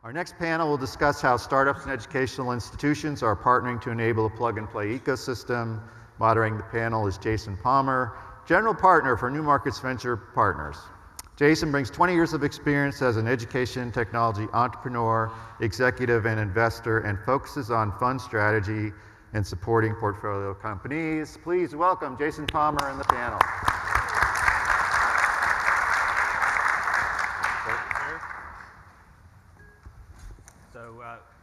Our next panel will discuss how startups and educational institutions are partnering to enable a plug-and-play ecosystem. Moderating the panel is Jason Palmer, General Partner for New Markets Venture Partners. Jason brings 20 years of experience as an education technology entrepreneur, executive, and investor, and focuses on fund strategy and supporting portfolio companies. Please welcome Jason Palmer and the panel.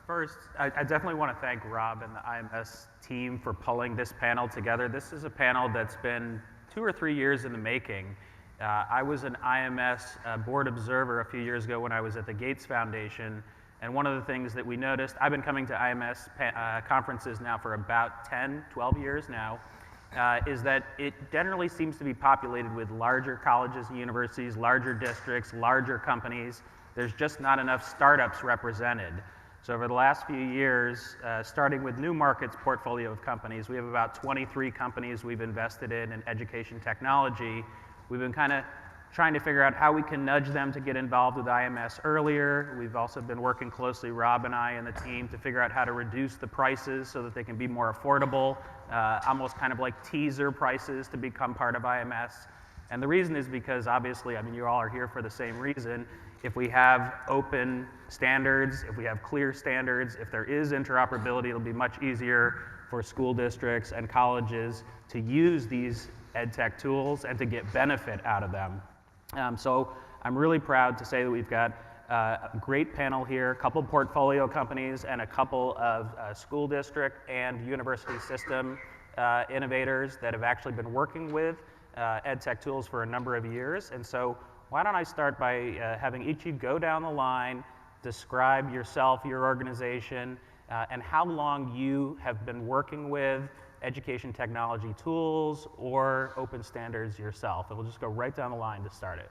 First, I definitely want to thank Rob and the IMS team for pulling this panel together. This is a panel that's been 2 or 3 years in the making. I was an IMS board observer a few years ago when I was at the Gates Foundation, and one of the things that we noticed, I've been coming to IMS conferences now for about 10, 12 years now, is that it generally seems to be populated with larger colleges and universities, larger districts, larger companies. There's just not enough startups represented. So over the last few years, starting with New Markets' portfolio of companies, we have about 23 companies we've invested in education technology. We've been kind of trying to figure out how we can nudge them to get involved with IMS earlier. We've also been working closely, Rob and I and the team, to figure out how to reduce the prices so that they can be more affordable, almost kind of like teaser prices to become part of IMS. And the reason is because, obviously, I mean, you all are here for the same reason. If we have open standards, if we have clear standards, if there is interoperability, it'll be much easier for school districts and colleges to use these ed tech tools and to get benefit out of them. So I'm really proud to say that we've got a great panel here, a couple portfolio companies and a couple of school district and university system innovators that have actually been working with ed tech tools for a number of years. And so why don't I start by having each of you go down the line, describe yourself, your organization, and how long you have been working with education technology tools or open standards yourself. And we'll just go right down the line to start it.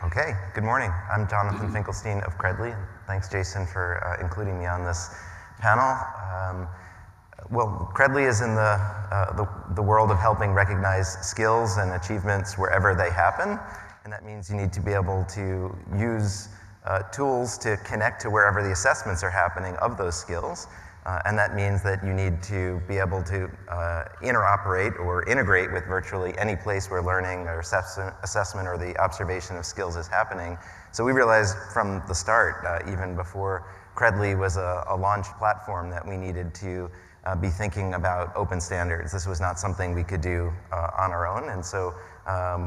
Okay, good morning. I'm Jonathan Finkelstein of Credly. Thanks, Jason, for including me on this panel. Well, Credly is in the world of helping recognize skills and achievements wherever they happen. And that means you need to be able to use tools to connect to wherever the assessments are happening of those skills. And that means that you need to be able to interoperate or integrate with virtually any place where learning or assessment or the observation of skills is happening. So we realized from the start, even before Credly was a launch platform, that we needed to be thinking about open standards. This was not something we could do on our own. And so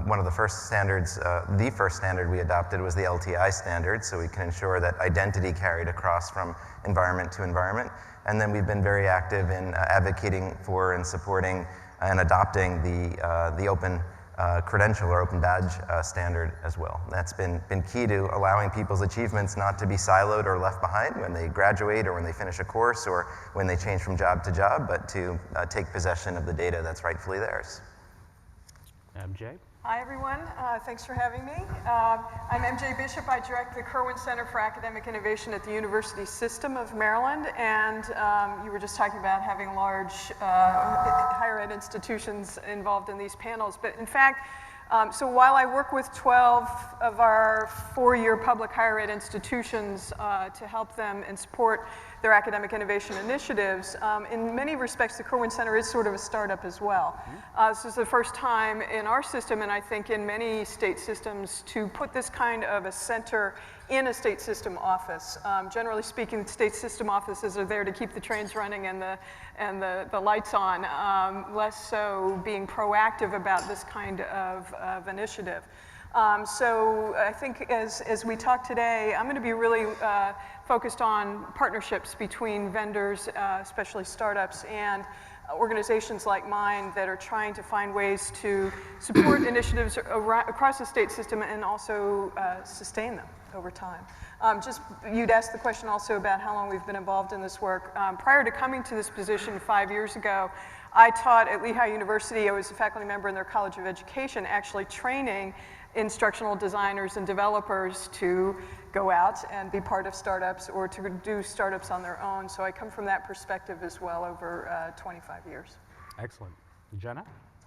one of the first standards, the first standard we adopted was the LTI standard, so we can ensure that identity carried across from environment to environment. And then we've been very active in advocating for and supporting and adopting the open credential or open badge standard as well. That's been key to allowing people's achievements not to be siloed or left behind when they graduate or when they finish a course or when they change from job to job, but to take possession of the data that's rightfully theirs. MJ? Hi, everyone. Thanks for having me. I'm MJ Bishop. I direct the Kirwan Center for Academic Innovation at the University System of Maryland. And you were just talking about having large higher ed institutions involved in these panels. But in fact, so while I work with 12 of our 4-year public higher ed institutions to help them and support their academic innovation initiatives, in many respects the Kirwan Center is sort of a startup as well. This is the first time in our system, and I think in many state systems, to put this kind of a center in a state system office. Generally speaking, state system offices are there to keep the trains running and the lights on, less so being proactive about this kind of initiative. So I think as we talk today, I'm going to be really focused on partnerships between vendors, especially startups, and organizations like mine that are trying to find ways to support initiatives across the state system and also sustain them over time. You'd asked the question also about how long we've been involved in this work. Prior to coming to this position 5 years ago, I taught at Lehigh University. I was a faculty member in their College of Education, actually training instructional designers and developers to go out and be part of startups or to do startups on their own. So I come from that perspective as well over 25 years. Excellent. Jenna?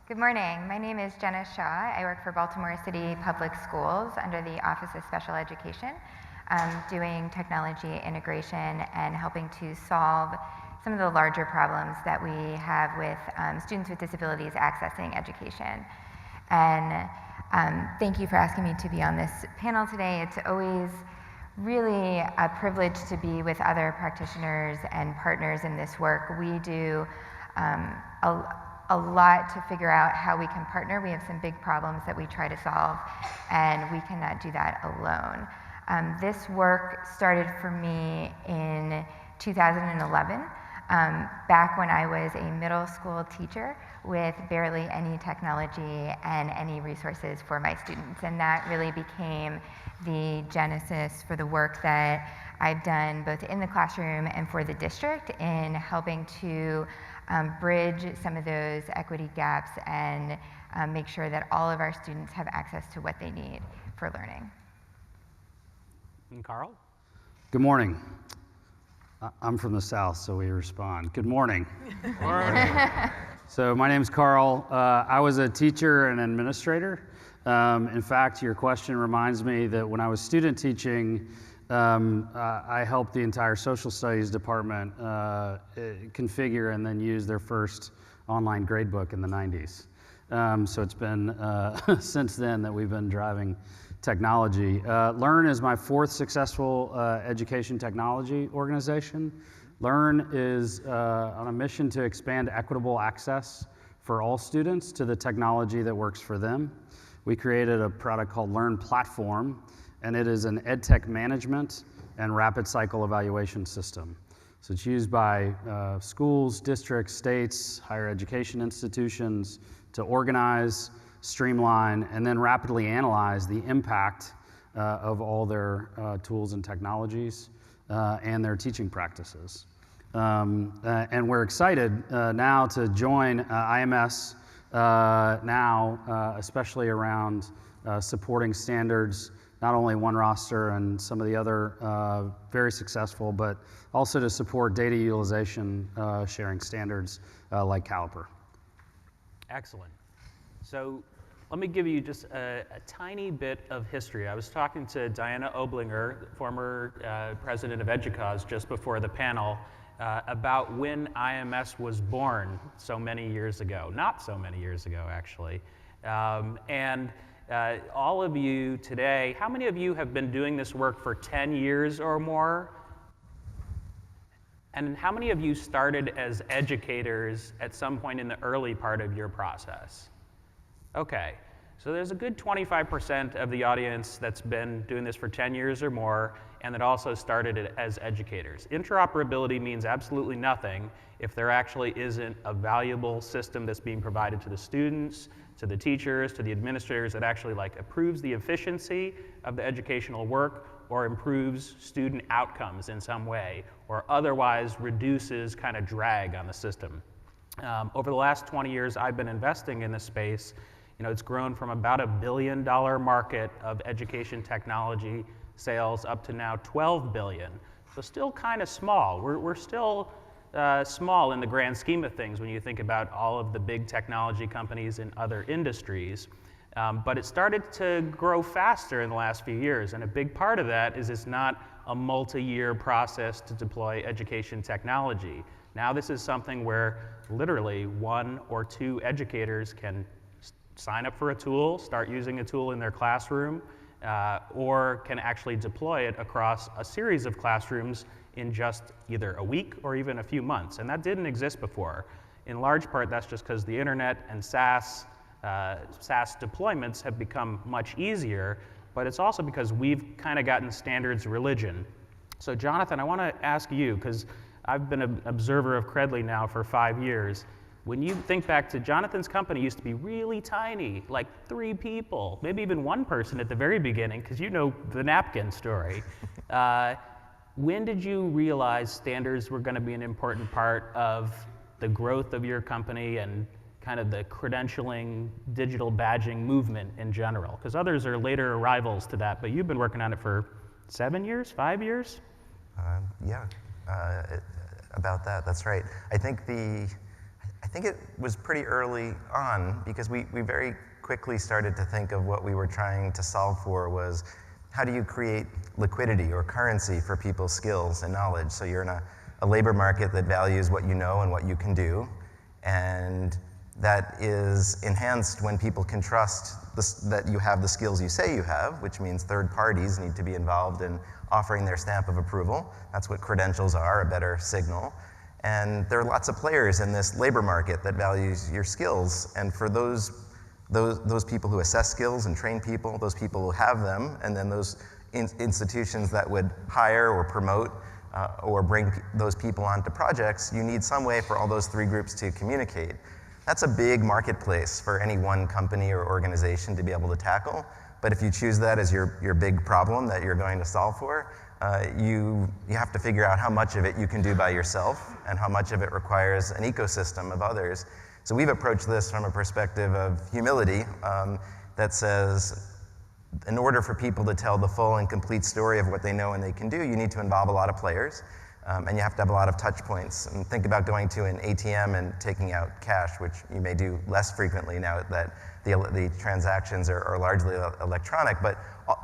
Good morning. My name is Jenna Shaw. I work for Baltimore City Public Schools under the Office of Special Education. doing technology integration and helping to solve some of the larger problems that we have with students with disabilities accessing education. And thank you for asking me to be on this panel today. It's always really a privilege to be with other practitioners and partners in this work. We do a lot to figure out how we can partner. We have some big problems that we try to solve, and we cannot do that alone. This work started for me in 2011, back when I was a middle school teacher with barely any technology and any resources for my students. And that really became the genesis for the work that I've done both in the classroom and for the district in helping to bridge some of those equity gaps and make sure that all of our students have access to what they need for learning. And Carl? Good morning. I'm from the South, so we respond. Good morning. So my name's Carl. I was a teacher and administrator. In fact, your question reminds me that when I was student teaching, I helped the entire social studies department configure and then use their first online gradebook in the 90s. So it's been since then that we've been driving technology. Learn is my fourth successful education technology organization. Learn is on a mission to expand equitable access for all students to the technology that works for them. We created a product called Learn Platform, and it is an EdTech management and rapid cycle evaluation system. So it's used by schools, districts, states, higher education institutions to organize, streamline, and then rapidly analyze the impact of all their tools and technologies and their teaching practices. And we're excited now to join IMS especially around supporting standards, not only One Roster and some of the other very successful, but also to support data utilization sharing standards like Caliper. Excellent. So let me give you just a tiny bit of history. I was talking to Diana Oblinger, former president of EDUCAUSE, just before the panel, about when IMS was born so many years ago. Not so many years ago, actually. All of you today, how many of you have been doing this work for 10 years or more? And how many of you started as educators at some point in the early part of your process? Okay, so there's a good 25% of the audience that's been doing this for 10 years or more, and that also started it as educators. Interoperability means absolutely nothing if there actually isn't a valuable system that's being provided to the students, to the teachers, to the administrators that actually improves the efficiency of the educational work or improves student outcomes in some way, or otherwise reduces kind of drag on the system. Over the last 20 years, I've been investing in this space. It's grown from about $1 billion market of education technology sales up to now $12 billion. So still kind of small. We're still small in the grand scheme of things when you think about all of the big technology companies in other industries. But it started to grow faster in the last few years, and a big part of that is it's not a multi-year process to deploy education technology. Now this is something where literally 1 or 2 educators can sign up for a tool, start using a tool in their classroom, or can actually deploy it across a series of classrooms in just either a week or even a few months. And that didn't exist before. In large part, that's just because the internet and SaaS deployments have become much easier, but it's also because we've kind of gotten standards religion. So Jonathan, I want to ask you, because I've been an observer of Credly now for 5 years. When you think back to Jonathan's company used to be really tiny, like 3 people, maybe even 1 person at the very beginning, because you know the napkin story. When did you realize standards were going to be an important part of the growth of your company and kind of the credentialing, digital badging movement in general? Because others are later arrivals to that, but you've been working on it for 7 years, 5 years? About that, that's right. I think it was pretty early on because we very quickly started to think of what we were trying to solve for was how do you create liquidity or currency for people's skills and knowledge? So you're in a labor market that values what you know and what you can do, and that is enhanced when people can trust that you have the skills you say you have, which means third parties need to be involved in offering their stamp of approval. That's what credentials are, a better signal. And there are lots of players in this labor market that values your skills, and for those people who assess skills and train people, those people who have them, and then those institutions that would hire or promote or bring those people onto projects, you need some way for all those three groups to communicate. That's a big marketplace for any one company or organization to be able to tackle, but if you choose that as your big problem that you're going to solve for, you have to figure out how much of it you can do by yourself and how much of it requires an ecosystem of others. So we've approached this from a perspective of humility that says, in order for people to tell the full and complete story of what they know and they can do, you need to involve a lot of players, and you have to have a lot of touch points. And think about going to an ATM and taking out cash, which you may do less frequently now that the transactions are largely electronic, but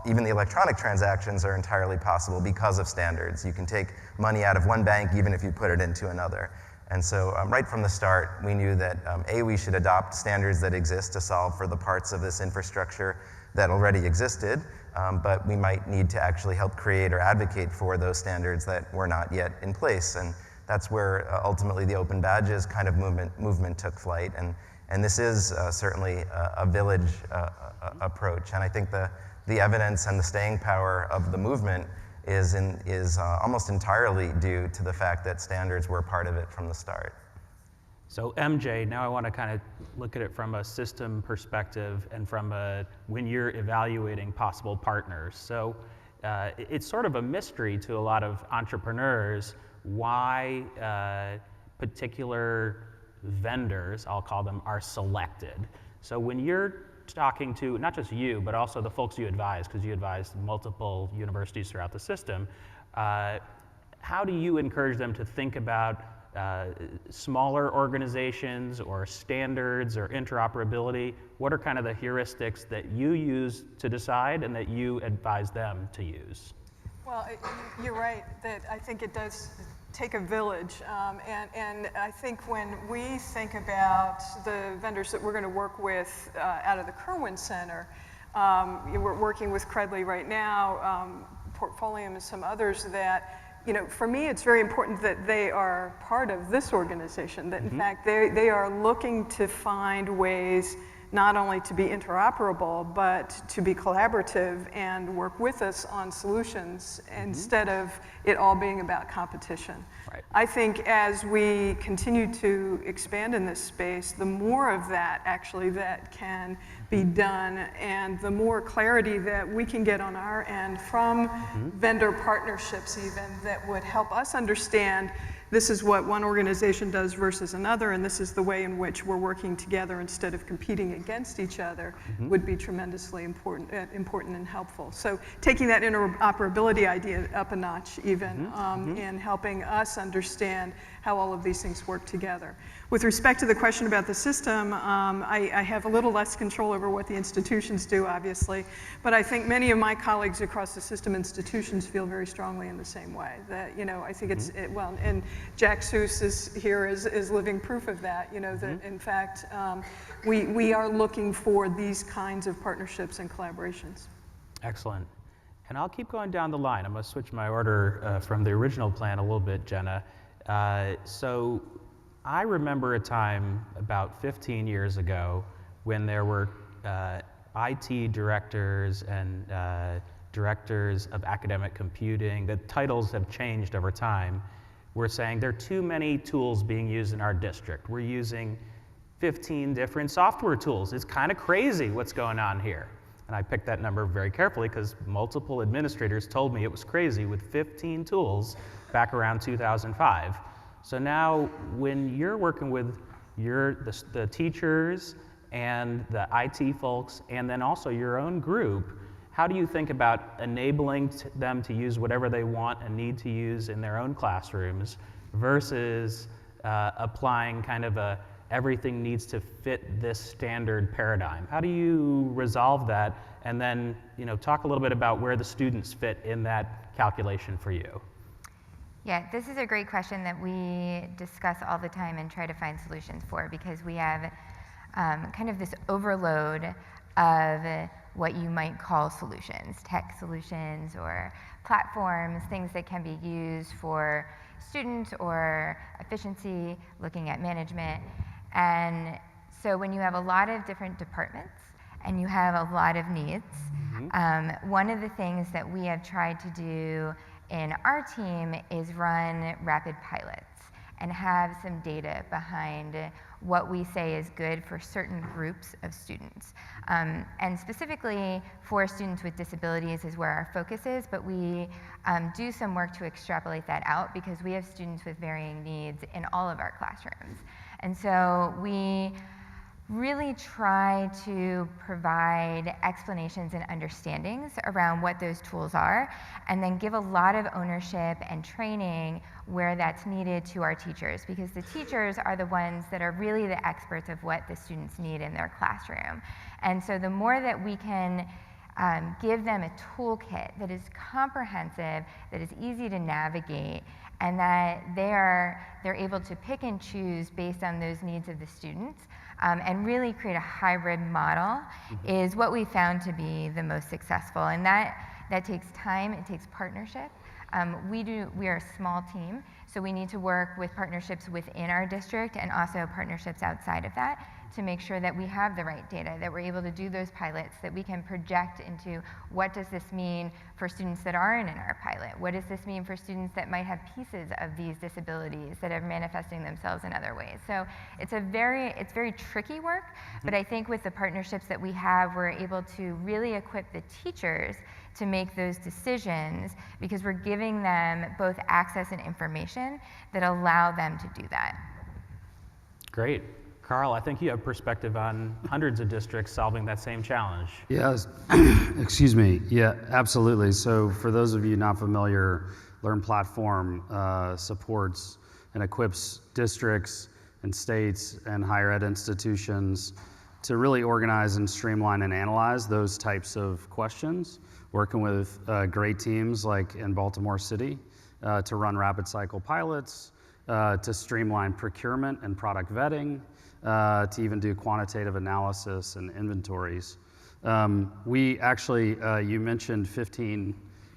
even the electronic transactions are entirely possible because of standards. You can take money out of one bank even if you put it into another. And so right from the start, we knew that we should adopt standards that exist to solve for the parts of this infrastructure that already existed, but we might need to actually help create or advocate for those standards that were not yet in place. And that's where ultimately the open badges kind of movement took flight. And this is certainly a village approach. And I think the evidence and the staying power of the movement is almost entirely due to the fact that standards were part of it from the start. So MJ, now I want to kind of look at it from a system perspective and from when you're evaluating possible partners. So it's sort of a mystery to a lot of entrepreneurs why particular vendors, I'll call them, are selected. So when you're talking to not just you, but also the folks you advise, because you advise multiple universities throughout the system, how do you encourage them to think about smaller organizations or standards or interoperability? What are kind of the heuristics that you use to decide and that you advise them to use? Well, you're right that I think it does take a village, and I think when we think about the vendors that we're going to work with out of the Kirwan Center, we're working with Credly right now, Portfolium and some others that, for me, it's very important that they are part of this organization, that in fact they are looking to find ways not only to be interoperable, but to be collaborative and work with us on solutions instead of it all being about competition. Right. I think as we continue to expand in this space, the more of that actually that can be done, and the more clarity that we can get on our end from vendor partnerships even that would help us understand this is what one organization does versus another, and this is the way in which we're working together instead of competing against each other would be tremendously important and helpful. So taking that interoperability idea up a notch even in helping us understand how all of these things work together. With respect to the question about the system, I have a little less control over what the institutions do, obviously, but I think many of my colleagues across the system institutions feel very strongly in the same way. That, I think well, and Jack Seuss is here is living proof of that, that in fact, we are looking for these kinds of partnerships and collaborations. Excellent. And I'll keep going down the line. I'm going to switch my order from the original plan a little bit, Jenna. So I remember a time about 15 years ago when there were IT directors and directors of academic computing. The titles have changed over time. We're saying there are too many tools being used in our district. We're using 15 different software tools. It's kind of crazy what's going on here. And I picked that number very carefully because multiple administrators told me it was crazy with 15 tools back around 2005. So now when you're working with the teachers and the IT folks and then also your own group, how do you think about enabling them to use whatever they want and need to use in their own classrooms versus applying kind of a everything needs to fit this standard paradigm. How do you resolve that? And then, talk a little bit about where the students fit in that calculation for you. Yeah, this is a great question that we discuss all the time and try to find solutions for, because we have kind of this overload of what you might call solutions, tech solutions or platforms, things that can be used for students or efficiency, looking at management. And so when you have a lot of different departments and you have a lot of needs, one of the things that we have tried to do in our team is run rapid pilots and have some data behind what we say is good for certain groups of students. And specifically for students with disabilities is where our focus is, but we do some work to extrapolate that out because we have students with varying needs in all of our classrooms. And so we really try to provide explanations and understandings around what those tools are, and then give a lot of ownership and training where that's needed to our teachers, because the teachers are the ones that are really the experts of what the students need in their classroom. And so the more that we can give them a toolkit that is comprehensive, that is easy to navigate, and that they're able to pick and choose based on those needs of the students, and really create a hybrid model, is what we found to be the most successful. And that takes time, it takes partnership. We are a small team, so we need to work with partnerships within our district and also partnerships outside of that to make sure that we have the right data, that we're able to do those pilots, that we can project into what does this mean for students that aren't in our pilot? What does this mean for students that might have pieces of these disabilities that are manifesting themselves in other ways? So it's very tricky work, but I think with the partnerships that we have, we're able to really equip the teachers to make those decisions, because we're giving them both access and information that allow them to do that. Great. Carl, I think you have perspective on hundreds of districts solving that same challenge. Yes, excuse me. Yeah, absolutely. So for those of you not familiar, Learn Platform supports and equips districts and states and higher ed institutions to really organize and streamline and analyze those types of questions, working with great teams like in Baltimore City to run rapid cycle pilots, to streamline procurement and product vetting, to even do quantitative analysis and inventories. We actually, you mentioned 15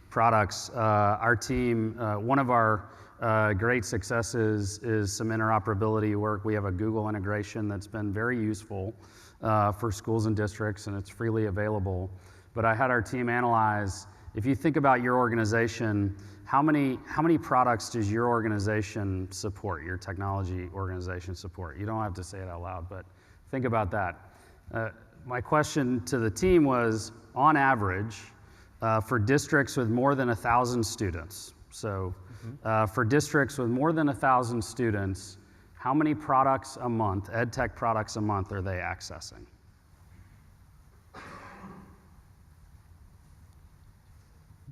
products. Our team, one of our great successes is some interoperability work. We have a Google integration that's been very useful for schools and districts, and it's freely available. But I had our team analyze, if you think about your organization, how many products does your organization support, your technology organization support? You don't have to say it out loud, but think about that. My question to the team was, on average, for districts with more than 1,000 students, so for districts with more than 1,000 students, how many products a month, ed tech products a month, are they accessing?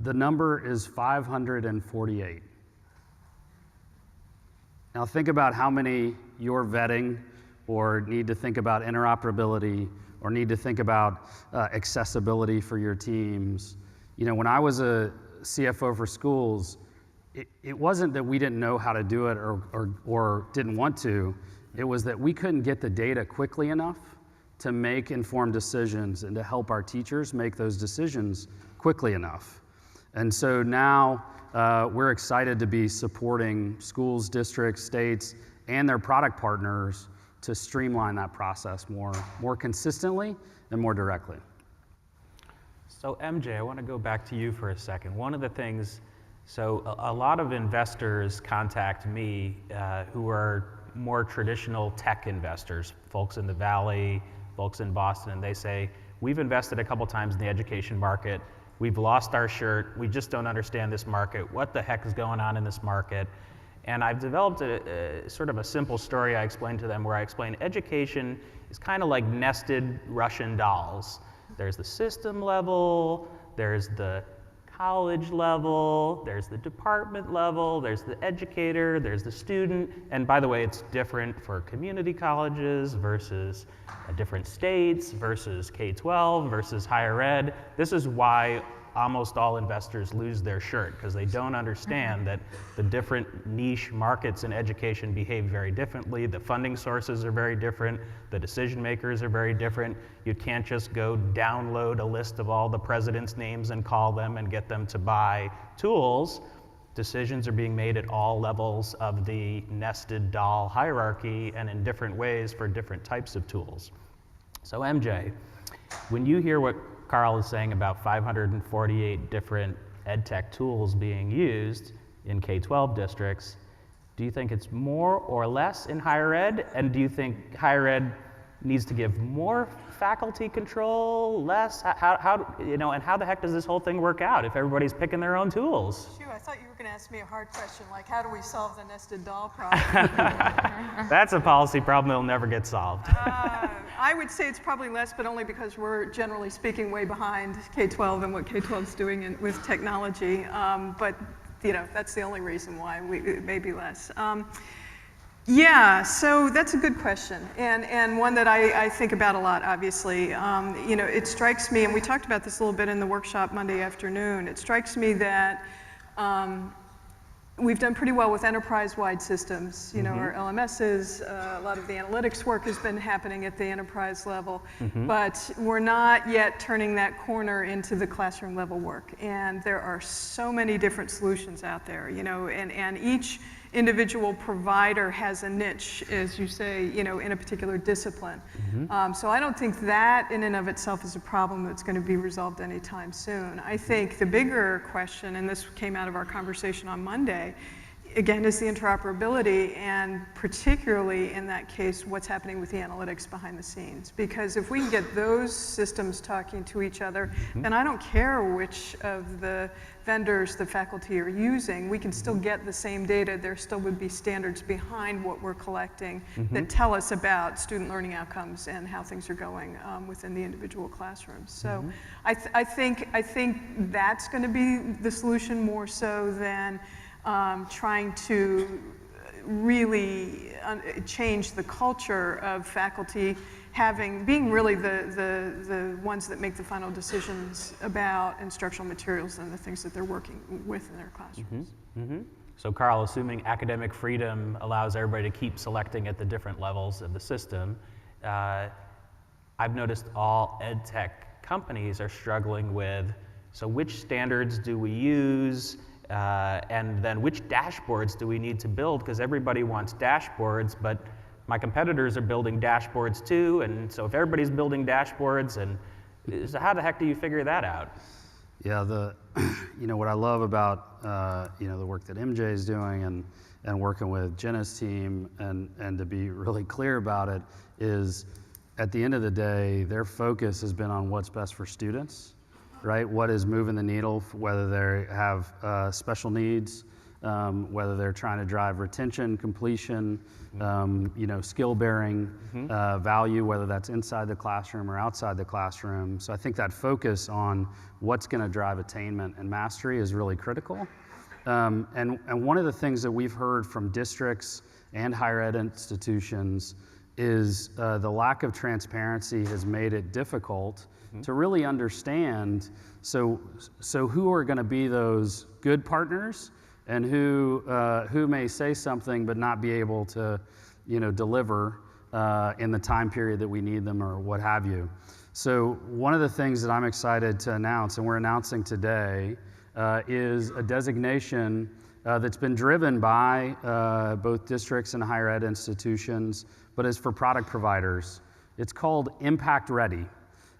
The number is 548. Now think about how many you're vetting or need to think about interoperability or need to think about accessibility for your teams. You know, when I was a CFO for schools, it wasn't that we didn't know how to do it or didn't want to. It was that we couldn't get the data quickly enough to make informed decisions and to help our teachers make those decisions quickly enough. And so now we're excited to be supporting schools, districts, states, and their product partners to streamline that process more consistently and more directly. So MJ, I want to go back to you for a second. One of the things, so a lot of investors contact me who are more traditional tech investors, folks in the Valley, folks in Boston, and they say, we've invested a couple times in the education market. We've lost our shirt. We just don't understand this market. What the heck is going on in this market? And I've developed a sort of a simple story I explain to them where I explain education is kind of like nested Russian dolls. There's the system level, there's the college level, there's the department level, there's the educator, there's the student, and by the way, it's different for community colleges versus different states versus K-12 versus higher ed. This is why almost all investors lose their shirt, because they don't understand that the different niche markets in education behave very differently, the funding sources are very different, the decision makers are very different. You can't just go download a list of all the presidents' names and call them and get them to buy tools. Decisions are being made at all levels of the nested doll hierarchy and in different ways for different types of tools. So MJ, when you hear what Carl is saying about 548 different ed tech tools being used in K-12 districts, do you think it's more or less in higher ed? And do you think higher ed needs to give more faculty control, less? You know, and how the heck does this whole thing work out if everybody's picking their own tools? Phew, I thought you were going to ask me a hard question, like how do we solve the nested doll problem? That's a policy problem that'll never get solved. I would say it's probably less, but only because we're generally speaking way behind K-12 and what K-12 is doing with technology. But you know, that's the only reason why it may be less. Yeah, so that's a good question, and one that I think about a lot, obviously. You know, it strikes me, and we talked about this a little bit in the workshop Monday afternoon, it strikes me that we've done pretty well with enterprise-wide systems. You know, our LMSs, a lot of the analytics work has been happening at the enterprise level, but we're not yet turning that corner into the classroom level work. And there are so many different solutions out there, you know, and each individual provider has a niche, as you say, you know, in a particular discipline. So I don't think that in and of itself is a problem that's going to be resolved anytime soon. I think the bigger question, and this came out of our conversation on Monday, again, is the interoperability, and particularly in that case, what's happening with the analytics behind the scenes. Because if we can get those systems talking to each other, then I don't care which of the vendors the faculty are using, we can still get the same data. There still would be standards behind what we're collecting that tell us about student learning outcomes and how things are going within the individual classrooms. So I think that's going to be the solution more so than trying to really change the culture of faculty being really the ones that make the final decisions about instructional materials and the things that they're working with in their classrooms. So Carl, assuming academic freedom allows everybody to keep selecting at the different levels of the system, I've noticed all ed tech companies are struggling with, so which standards do we use? And then which dashboards do we need to build? Because everybody wants dashboards, but my competitors are building dashboards too, and so if everybody's building dashboards, and so how the heck do you figure that out? Yeah, you know, what I love about you know, the work that MJ is doing and working with Jenna's team, and to be really clear about it, is at the end of the day, their focus has been on what's best for students, right? What is moving the needle, whether they have special needs, whether they're trying to drive retention, completion, you know, skill-bearing value, whether that's inside the classroom or outside the classroom. So I think that focus on what's going to drive attainment and mastery is really critical. And one of the things that we've heard from districts and higher ed institutions is the lack of transparency has made it difficult to really understand, so who are going to be those good partners, and who may say something but not be able to, you know, deliver in the time period that we need them or what have you. So one of the things that I'm excited to announce, and we're announcing today, is a designation that's been driven by both districts and higher ed institutions, but is for product providers. It's called Impact Ready,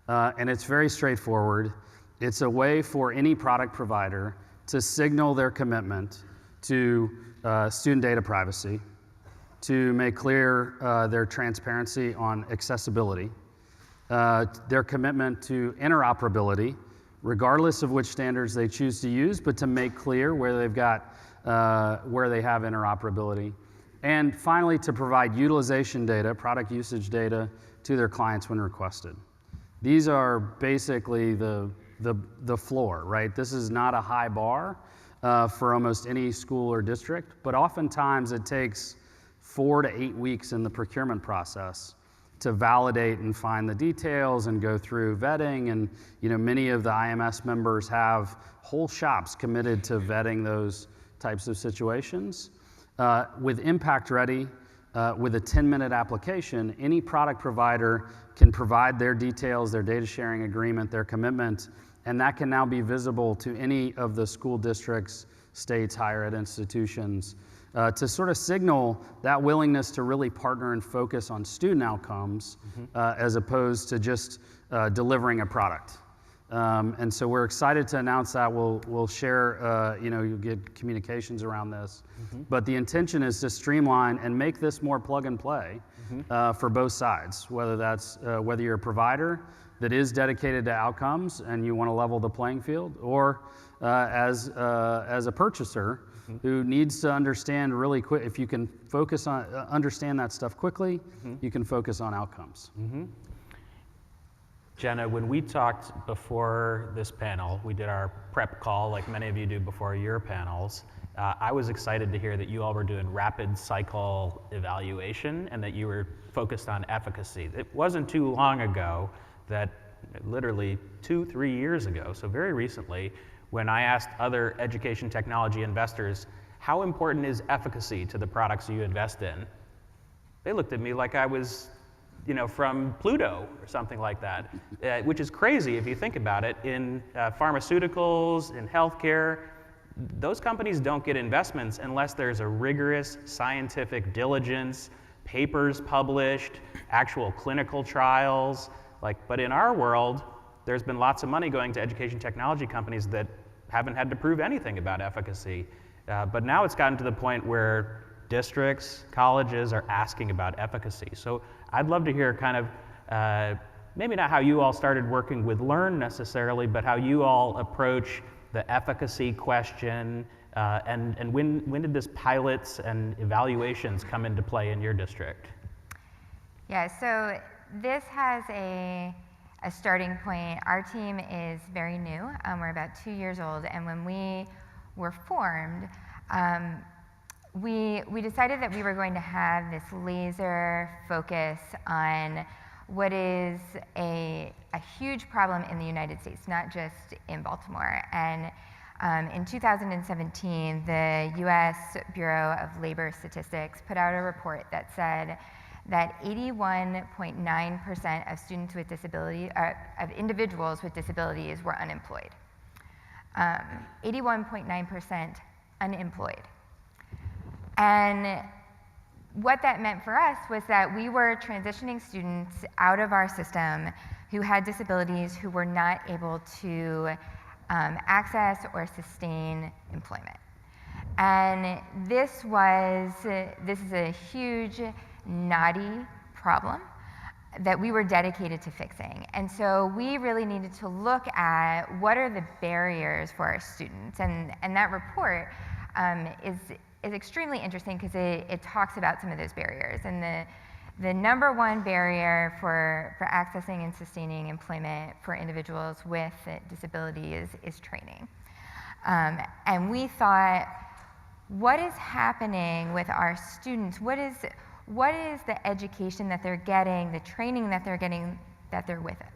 and it's very straightforward. It's a way for any product provider to signal their commitment to student data privacy, to make clear their transparency on accessibility, their commitment to interoperability, regardless of which standards they choose to use, but to make clear where they've got, where they have interoperability, and finally to provide utilization data, product usage data, to their clients when requested. These are basically the the floor, right? This is not a high bar for almost any school or district, but oftentimes it takes 4 to 8 weeks in the procurement process to validate and find the details and go through vetting. And many of the IMS members have whole shops committed to vetting those types of situations. With Impact Ready, with a 10-minute application, any product provider can provide their details, their data sharing agreement, their commitment, and that can now be visible to any of the school districts, states, higher ed institutions, to sort of signal that willingness to really partner and focus on student outcomes as opposed to just delivering a product. And so we're excited to announce that. We'll share, you'll get communications around this. But the intention is to streamline and make this more plug and play for both sides, whether you're a provider that is dedicated to outcomes and you want to level the playing field, or as a purchaser who needs to understand really quick. If you can focus on understand that stuff quickly, you can focus on outcomes. Jenna, when we talked before this panel, we did our prep call like many of you do before your panels. I was excited to hear that you all were doing rapid cycle evaluation and that you were focused on efficacy. It wasn't too long ago that, literally 2-3 years ago, so very recently, when I asked other education technology investors, how important is efficacy to the products you invest in? They looked at me like I was from Pluto or something like that, which is crazy if you think about it. In pharmaceuticals, in healthcare, those companies don't get investments unless there's a rigorous scientific diligence, papers published, actual clinical trials. But in our world, there's been lots of money going to education technology companies that haven't had to prove anything about efficacy. But now it's gotten to the point where districts, colleges are asking about efficacy. So I'd love to hear kind of, maybe not how you all started working with Learn necessarily, but how you all approach the efficacy question, and when did this pilots and evaluations come into play in your district? Yeah, so this has a starting point. Our team is very new. We're about 2 years old, and when we were formed, we decided that we were going to have this laser focus on what is a huge problem in the United States, not just in Baltimore. And in 2017, the US Bureau of Labor Statistics put out a report that said that 81.9% of students with disability, of individuals with disabilities were unemployed. 81.9% unemployed. And what that meant for us was that we were transitioning students out of our system who had disabilities who were not able to access or sustain employment. And this is a huge, knotty problem that we were dedicated to fixing. And so we really needed to look at what are the barriers for our students. And that report is extremely interesting because it talks about some of those barriers. And the number one barrier for accessing and sustaining employment for individuals with disabilities is training. And we thought, what is happening with our students? What is the education that they're getting, the training that they're getting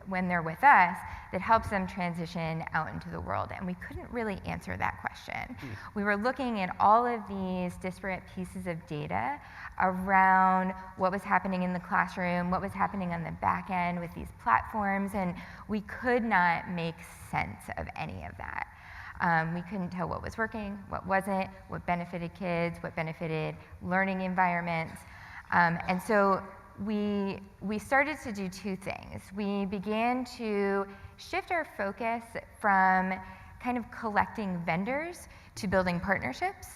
when they're with us that helps them transition out into the world? And we couldn't really answer that question. We were looking at all of these disparate pieces of data around what was happening in the classroom, what was happening on the back end with these platforms, and we could not make sense of any of that. We couldn't tell what was working, what wasn't, what benefited kids, what benefited learning environments. And so we started to do two things. We began to shift our focus from kind of collecting vendors to building partnerships,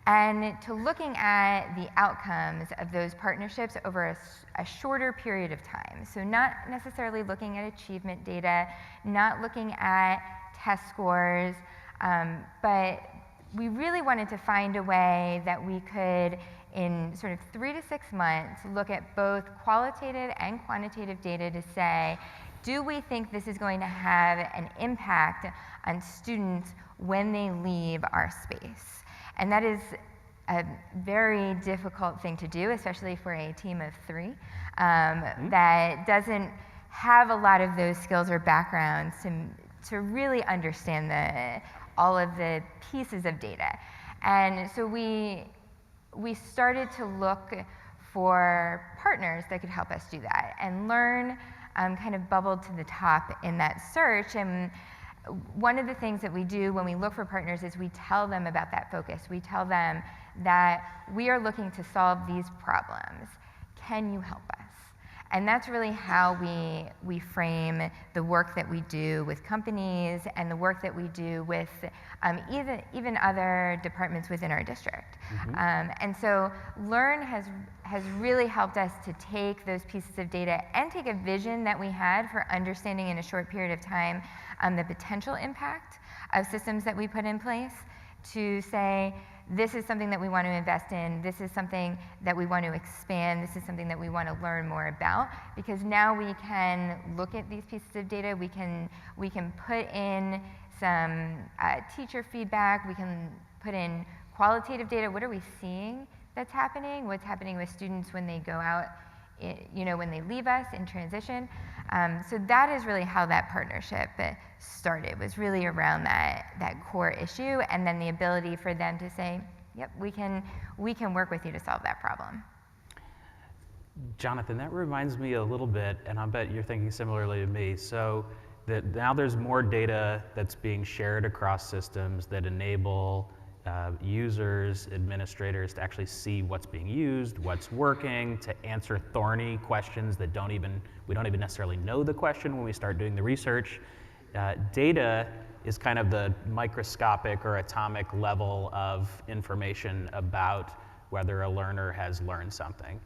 and to looking at the outcomes of those partnerships over a shorter period of time. So not necessarily looking at achievement data, not looking at test scores, but we really wanted to find a way that we could, in sort of 3 to 6 months, look at both qualitative and quantitative data to say, do we think this is going to have an impact on students when they leave our space? And that is a very difficult thing to do, especially for a team of 3 that doesn't have a lot of those skills or backgrounds to really understand all of the pieces of data. And so we started to look for partners that could help us do that, and Learn kind of bubbled to the top in that search. And one of the things that we do when we look for partners is we tell them about that focus. We tell them that we are looking to solve these problems. Can you help us? And that's really how we frame the work that we do with companies and the work that we do with even other departments within our district. And so Learn has really helped us to take those pieces of data and take a vision that we had for understanding in a short period of time the potential impact of systems that we put in place, to say, this is something that we want to invest in, this is something that we want to expand, this is something that we want to learn more about, because now we can look at these pieces of data, we can put in some teacher feedback, we can put in qualitative data. What are we seeing that's happening? What's happening with students when they go out, when they leave us in transition? So that is really how that partnership started, was really around that core issue, and then the ability for them to say, yep, we can work with you to solve that problem. Jonathan, that reminds me a little bit, and I bet you're thinking similarly to me. So that now there's more data that's being shared across systems that enable users, administrators to actually see what's being used, what's working, to answer thorny questions that we don't even necessarily know the question when we start doing the research. Data is kind of the microscopic or atomic level of information about whether a learner has learned something.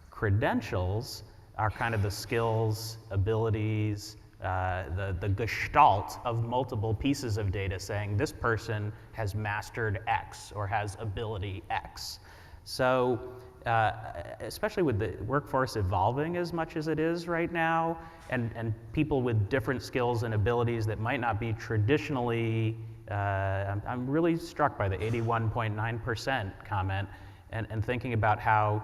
Credentials are kind of the skills, abilities, the gestalt of multiple pieces of data saying this person has mastered X or has ability X. So especially with the workforce evolving as much as it is right now, and people with different skills and abilities that might not be traditionally, I'm really struck by the 81.9% comment, and thinking about how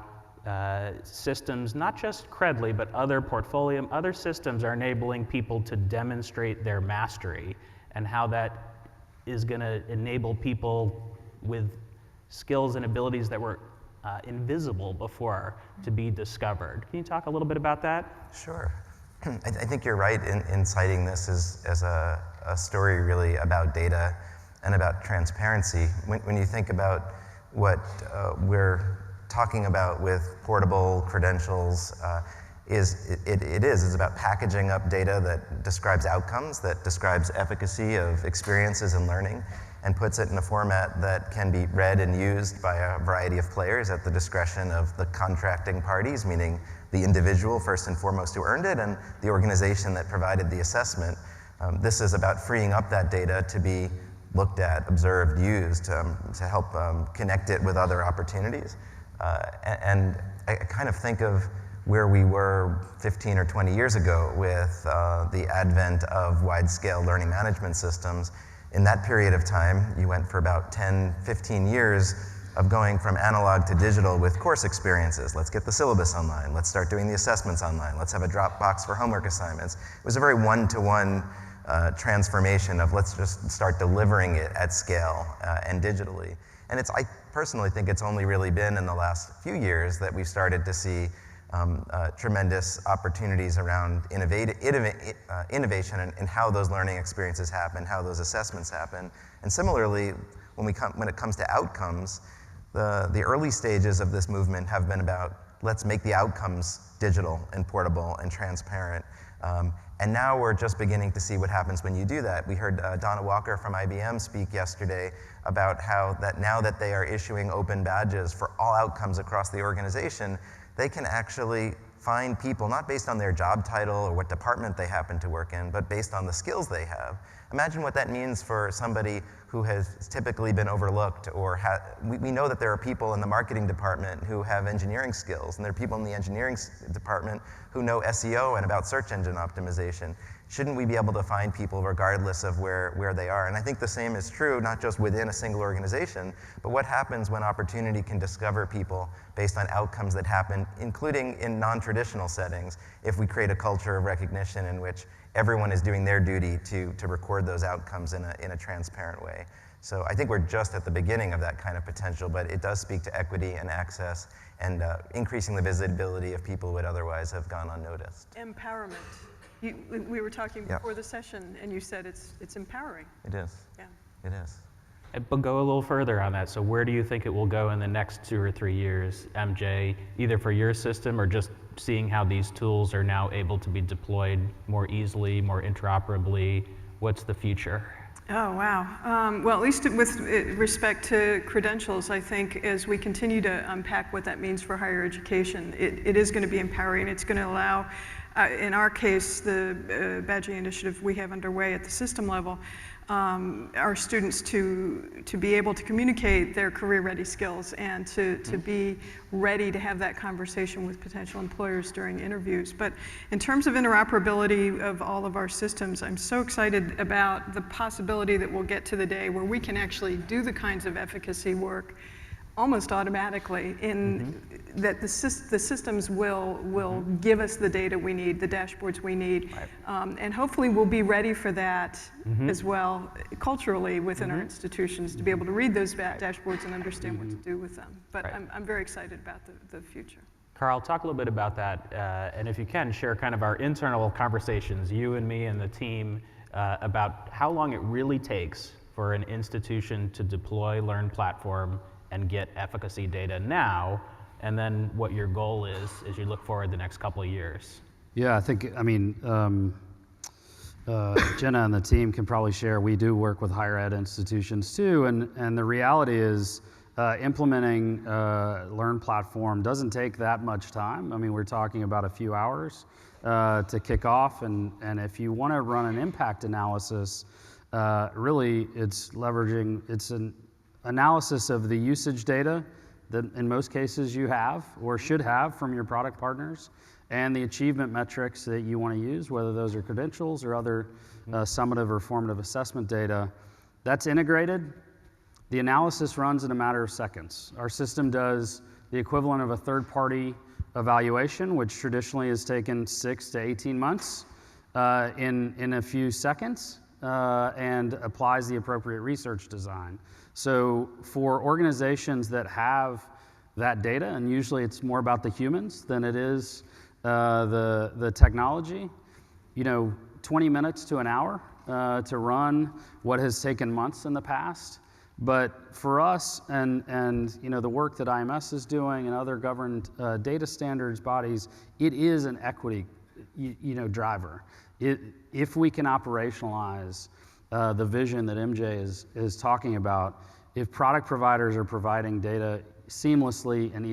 systems, not just Credly, but other systems are enabling people to demonstrate their mastery, and how that is going to enable people with skills and abilities that were invisible before to be discovered. Can you talk a little bit about that? Sure. I think you're right in citing this as a story really about data and about transparency. When you think about what we're talking about with portable credentials, it's about packaging up data that describes outcomes, that describes efficacy of experiences and learning, and puts it in a format that can be read and used by a variety of players at the discretion of the contracting parties, meaning the individual first and foremost who earned it, and the organization that provided the assessment. This is about freeing up that data to be looked at, observed, used to help connect it with other opportunities. And I kind of think of where we were 15 or 20 years ago with the advent of wide-scale learning management systems. In that period of time, you went for about 10, 15 years of going from analog to digital with course experiences. Let's get the syllabus online. Let's start doing the assessments online. Let's have a Dropbox for homework assignments. It was a very one-to-one transformation of let's just start delivering it at scale and digitally. And I personally think it's only really been in the last few years that we've started to see tremendous opportunities around innovation and how those learning experiences happen, how those assessments happen. And similarly, when it comes to outcomes, the early stages of this movement have been about let's make the outcomes digital and portable and transparent. And now we're just beginning to see what happens when you do that. We heard Donna Walker from IBM speak yesterday about how that now that they are issuing open badges for all outcomes across the organization, they can actually find people, not based on their job title or what department they happen to work in, but based on the skills they have. Imagine what that means for somebody who has typically been overlooked, or we know that there are people in the marketing department who have engineering skills, and there are people in the engineering department who know SEO and about search engine optimization. Shouldn't we be able to find people regardless of where they are? And I think the same is true, not just within a single organization, but what happens when opportunity can discover people based on outcomes that happen, including in non-traditional settings, if we create a culture of recognition in which everyone is doing their duty to record those outcomes in a transparent way. So I think we're just at the beginning of that kind of potential, but it does speak to equity and access and increasing the visibility of people who would otherwise have gone unnoticed. Empowerment. We were talking before the session, and you said it's empowering. It is. Yeah. It is. But go a little further on that. So where do you think it will go in the next 2 or 3 years, MJ, either for your system or just seeing how these tools are now able to be deployed more easily, more interoperably? What's the future? Oh, wow. Well, at least with respect to credentials, I think as we continue to unpack what that means for higher education, it is going to be empowering. It's going to allow, in our case, the badging initiative we have underway at the system level, our students to be able to communicate their career-ready skills and to be ready to have that conversation with potential employers during interviews. But in terms of interoperability of all of our systems, I'm so excited about the possibility that we'll get to the day where we can actually do the kinds of efficacy work almost automatically in that the systems will give us the data we need, the dashboards we need, and hopefully we'll be ready for that as well culturally within our institutions to be able to read those dashboards and understand what to do with them. But I'm very excited about the future. Carl, talk a little bit about that, and if you can, share kind of our internal conversations, you and me and the team, about how long it really takes for an institution to deploy Learn Platform and get efficacy data now, and then what your goal is as you look forward the next couple of years. Yeah, I think, Jenna and the team can probably share, we do work with higher ed institutions too, and the reality is implementing Learn Platform doesn't take that much time. I mean, we're talking about a few hours to kick off, and if you want to run an impact analysis, really it's an analysis of the usage data that in most cases you have or should have from your product partners, and the achievement metrics that you want to use, whether those are credentials or other summative or formative assessment data. That's integrated. The analysis runs in a matter of seconds. Our system does the equivalent of a third-party evaluation, which traditionally has taken 6 to 18 months in a few seconds, and applies the appropriate research design. So for organizations that have that data, and usually it's more about the humans than it is the technology, 20 minutes to an hour to run what has taken months in the past. But for us and the work that IMS is doing and other governed data standards bodies, it is an equity driver. If we can operationalize the vision that MJ is talking about, if product providers are providing data seamlessly and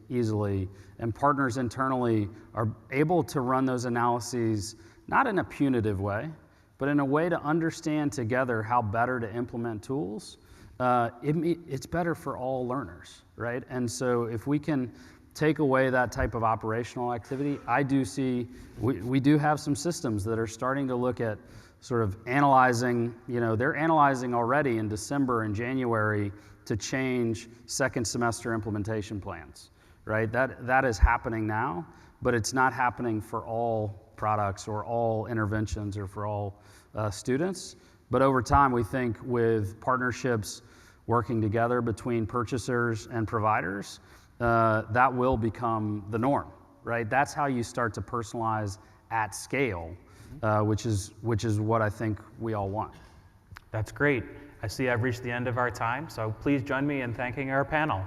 easily, and partners internally are able to run those analyses, not in a punitive way, but in a way to understand together how better to implement tools, it's better for all learners, right? And so if we can take away that type of operational activity, I do see, we do have some systems that are starting to look at sort of analyzing, they're analyzing already in December and January to change second semester implementation plans, right? That is happening now, but it's not happening for all products or all interventions or for all students. But over time, we think with partnerships working together between purchasers and providers, that will become the norm, right? That's how you start to personalize at scale, which is what I think we all want. That's great. I see I've reached the end of our time, so please join me in thanking our panel.